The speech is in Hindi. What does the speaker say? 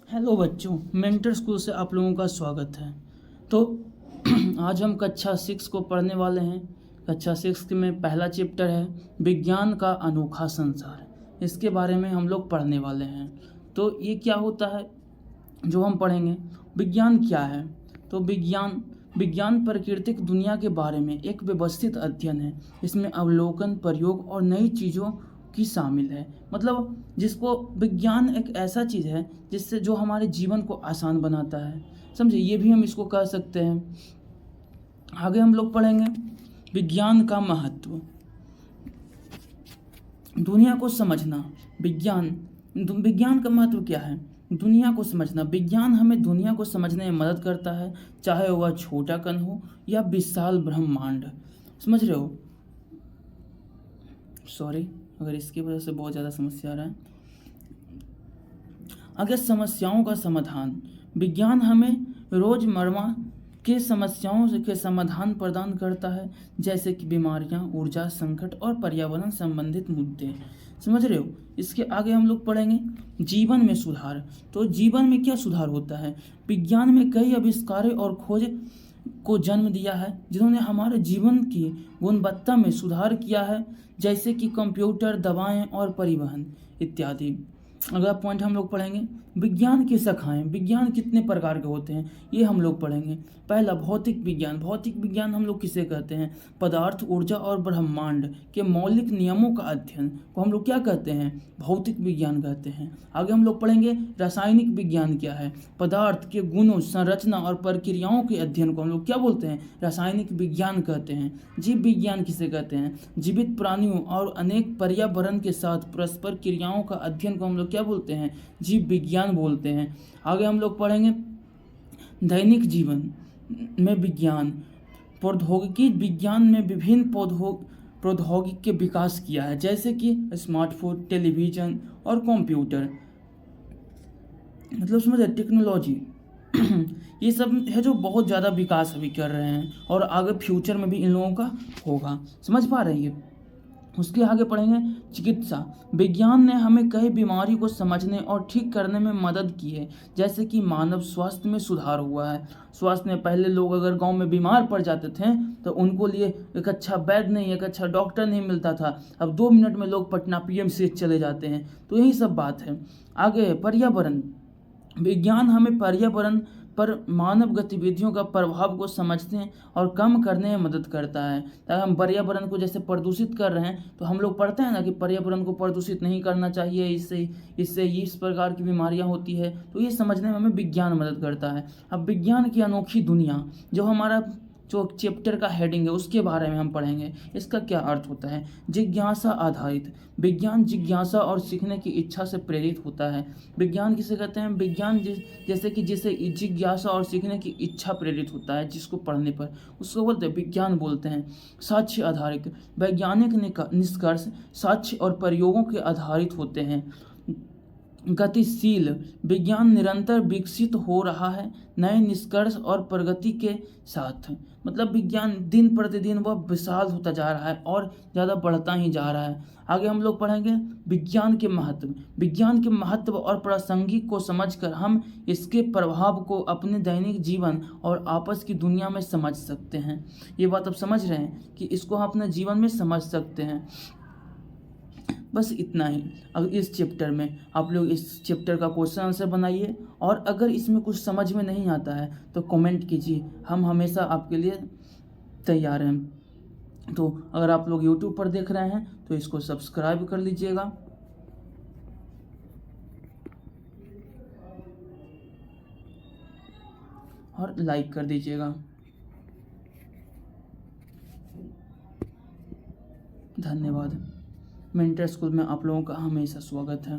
हेलो बच्चों, मेंटर स्कूल से आप लोगों का स्वागत है। तो आज हम कक्षा 6 को पढ़ने वाले हैं। कक्षा 6 में पहला चैप्टर है विज्ञान का अनोखा संसार। इसके बारे में हम लोग पढ़ने वाले हैं। तो ये क्या होता है जो हम पढ़ेंगे, विज्ञान क्या है। तो विज्ञान विज्ञान प्राकृतिक दुनिया के बारे में एक व्यवस्थित अध्ययन है। इसमें अवलोकन, प्रयोग और नई चीज़ों की शामिल है। मतलब जिसको विज्ञान एक ऐसा चीज़ है जिससे जो हमारे जीवन को आसान बनाता है, समझे, ये भी हम इसको कह सकते हैं। आगे हम लोग पढ़ेंगे विज्ञान का महत्व। दुनिया को समझना। विज्ञान का महत्व क्या है? दुनिया को समझना। विज्ञान हमें दुनिया को समझने में मदद करता है, चाहे वह छोटा कण हो या विशाल ब्रह्मांड। समझ रहे हो? सॉरी अगर इसकी वजह से बहुत ज़्यादा समस्या आ रहा है। अगर समस्याओं का समाधान। विज्ञान हमें रोजमर्रा के समस्याओं के समाधान प्रदान करता है, जैसे कि बीमारियां, ऊर्जा संकट और पर्यावरण संबंधित मुद्दे। समझ रहे हो? इसके आगे हम लोग पढ़ेंगे जीवन में सुधार। तो जीवन में क्या सुधार होता है? विज्ञान में कई आविष्कारों और खोज को जन्म दिया है जिन्होंने हमारे जीवन की गुणवत्ता में सुधार किया है, जैसे कि कंप्यूटर, दवाएं और परिवहन इत्यादि। अगला पॉइंट हम लोग पढ़ेंगे विज्ञान की शाखाएं। विज्ञान कितने प्रकार के होते हैं ये हम लोग पढ़ेंगे। पहला भौतिक विज्ञान। भौतिक विज्ञान हम लोग किसे कहते हैं? पदार्थ, ऊर्जा और ब्रह्मांड के मौलिक नियमों का अध्ययन को हम लोग क्या कहते हैं? भौतिक विज्ञान कहते हैं। आगे हम लोग पढ़ेंगे रासायनिक विज्ञान क्या है? पदार्थ के गुणों, संरचना और प्रक्रियाओं के अध्ययन को हम लोग क्या बोलते हैं? रासायनिक विज्ञान कहते हैं। जीव विज्ञान किसे कहते हैं? जीवित प्राणियों और अनेक पर्यावरण के साथ परस्पर क्रियाओं का अध्ययन को हम लोग क्या बोलते हैं? जीव विज्ञान बोलते हैं। आगे हम लोग पढ़ेंगे दैनिक जीवन में विज्ञान। प्रौद्योगिकी विज्ञान में विभिन्न प्रौद्योगिकी के विकास किया है, जैसे कि स्मार्टफोन, टेलीविजन और कंप्यूटर। मतलब समझे, टेक्नोलॉजी ये सब है जो बहुत ज़्यादा विकास अभी कर रहे हैं और आगे फ्यूचर में भी इन लोगों का होगा। समझ पा रहे हैं? उसके आगे पढ़ेंगे चिकित्सा। विज्ञान ने हमें कई बीमारी को समझने और ठीक करने में मदद की है, जैसे कि मानव स्वास्थ्य में सुधार हुआ है। स्वास्थ्य में पहले लोग अगर गांव में बीमार पड़ जाते थे तो उनको लिए एक अच्छा बेड नहीं, एक अच्छा डॉक्टर नहीं मिलता था। अब 2 मिनट में लोग पटना पीएमसीएच चले जाते हैं। तो यही सब बात है। आगे पर्यावरण। विज्ञान हमें पर्यावरण पर मानव गतिविधियों का प्रभाव को समझने और कम करने में मदद करता है। ताकि हम पर्यावरण को जैसे प्रदूषित कर रहे हैं तो हम लोग पढ़ते हैं ना कि पर्यावरण को प्रदूषित नहीं करना चाहिए, इससे इससे इस प्रकार की बीमारियां होती है। तो ये समझने में हमें विज्ञान मदद करता है। अब विज्ञान की अनोखी दुनिया, जो हमारा जो चैप्टर का हेडिंग है उसके बारे में हम पढ़ेंगे। इसका क्या अर्थ होता है? जिज्ञासा आधारित। विज्ञान जिज्ञासा और सीखने की इच्छा से प्रेरित होता है। विज्ञान किसे कहते हैं? विज्ञान जैसे कि जिसे जिज्ञासा और सीखने की इच्छा प्रेरित होता है, जिसको पढ़ने पर उसको बोलते हैं विज्ञान बोलते हैं। साक्ष्य आधारित। वैज्ञानिक निष्कर्ष साक्ष्य और प्रयोगों के आधारित होते हैं। गतिशील। विज्ञान निरंतर विकसित हो रहा है नए निष्कर्ष और प्रगति के साथ। मतलब विज्ञान दिन प्रतिदिन वह विशाल होता जा रहा है और ज़्यादा बढ़ता ही जा रहा है। आगे हम लोग पढ़ेंगे विज्ञान के महत्व। विज्ञान के महत्व और प्रासंगिक को समझकर हम इसके प्रभाव को अपने दैनिक जीवन और आपस की दुनिया में समझ सकते हैं। ये बात आप समझ रहे हैं कि इसको हम अपने जीवन में समझ सकते हैं। बस इतना ही। अगर इस चैप्टर में आप लोग इस चैप्टर का क्वेश्चन आंसर बनाइए, और अगर इसमें कुछ समझ में नहीं आता है तो कमेंट कीजिए, हम हमेशा आपके लिए तैयार हैं। तो अगर आप लोग यूट्यूब पर देख रहे हैं तो इसको सब्सक्राइब कर लीजिएगा और लाइक कर दीजिएगा। धन्यवाद। मेंटर स्कूल में आप लोगों का हमेशा स्वागत है।